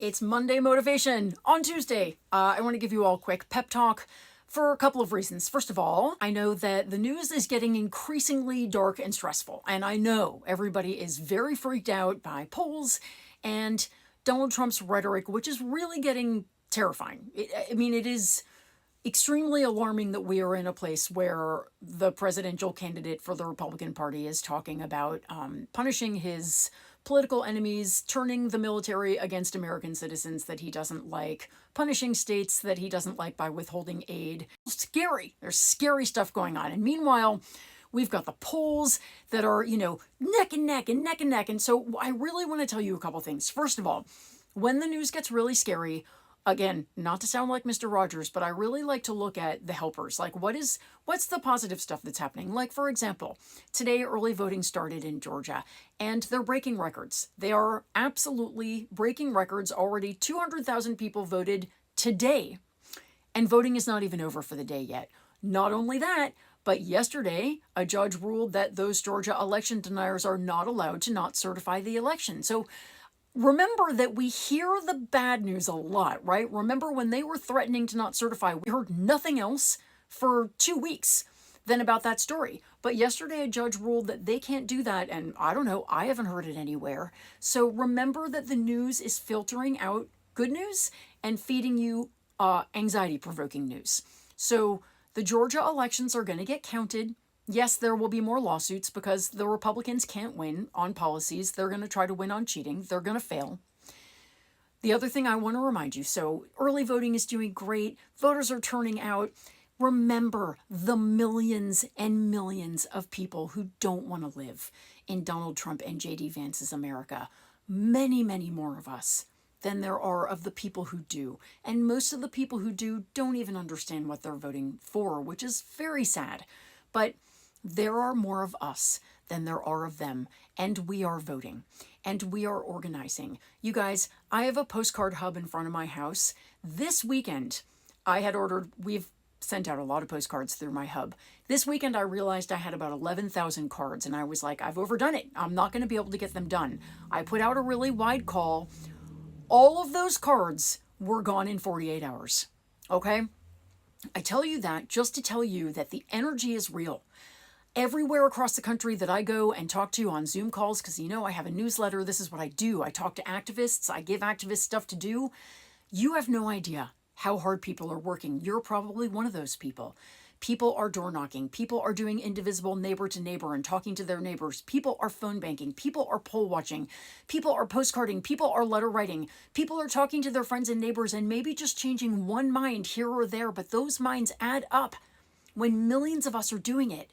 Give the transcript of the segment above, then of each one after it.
It's Monday Motivation on Tuesday. I want to give you all a quick pep talk for a couple of reasons. First of all, I know that the news is getting increasingly dark and stressful, and I know everybody is very freaked out by polls and Donald Trump's rhetoric, which is really getting terrifying. It is extremely alarming that we are in a place where the presidential candidate for the Republican Party is talking about punishing his political enemies, turning the military against American citizens that he doesn't like, punishing states that he doesn't like by withholding aid. Scary. There's scary stuff going on. And meanwhile, we've got the polls that are, neck and neck and neck and neck. And so I really want to tell you a couple things. First of all, when the news gets really scary, again, not to sound like Mr. Rogers, but I really like to look at the helpers. Like, what's the positive stuff that's happening? Like, for example, today early voting started in Georgia, and they're breaking records. They are absolutely breaking records. Already 200,000 people voted today, and voting is not even over for the day yet. Not only that, but yesterday, a judge ruled that those Georgia election deniers are not allowed to not certify the election. So remember that we hear the bad news a lot, right? Remember when they were threatening to not certify, we heard nothing else for 2 weeks than about that story. But yesterday, a judge ruled that they can't do that. And I don't know, I haven't heard it anywhere. So remember that the news is filtering out good news and feeding you anxiety-provoking news. So the Georgia elections are going to get counted. Yes, there will be more lawsuits because the Republicans can't win on policies. They're going to try to win on cheating. They're going to fail. The other thing I want to remind you, so early voting is doing great. Voters are turning out. Remember the millions and millions of people who don't want to live in Donald Trump and J.D. Vance's America. Many, many more of us than there are of the people who do. And most of the people who do don't even understand what they're voting for, which is very sad. But there are more of us than there are of them, and we are voting, and we are organizing. You guys, I have a postcard hub in front of my house. This weekend, we've sent out a lot of postcards through my hub. This weekend, I realized I had about 11,000 cards, and I was like, I've overdone it. I'm not going to be able to get them done. I put out a really wide call. All of those cards were gone in 48 hours, okay? I tell you that just to tell you that the energy is real. Everywhere across the country that I go and talk to on Zoom calls, because I have a newsletter, this is what I do. I talk to activists, I give activists stuff to do. You have no idea how hard people are working. You're probably one of those people. People are door knocking. People are doing indivisible neighbor to neighbor and talking to their neighbors. People are phone banking. People are poll watching. People are postcarding. People are letter writing. People are talking to their friends and neighbors and maybe just changing one mind here or there, but those minds add up when millions of us are doing it.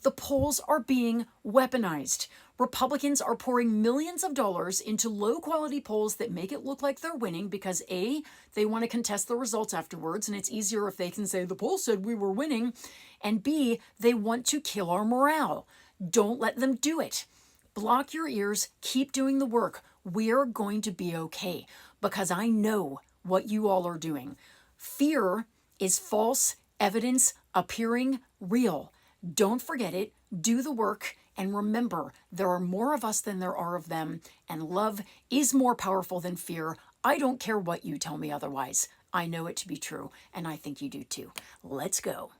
The polls are being weaponized. Republicans are pouring millions of dollars into low-quality polls that make it look like they're winning because A, they want to contest the results afterwards, and it's easier if they can say, the poll said we were winning, and B, they want to kill our morale. Don't let them do it. Block your ears. Keep doing the work. We're going to be okay because I know what you all are doing. Fear is false evidence appearing real. Don't forget it, do the work, and remember, there are more of us than there are of them, and love is more powerful than fear. I don't care what you tell me otherwise. I know it to be true, and I think you do too. Let's go.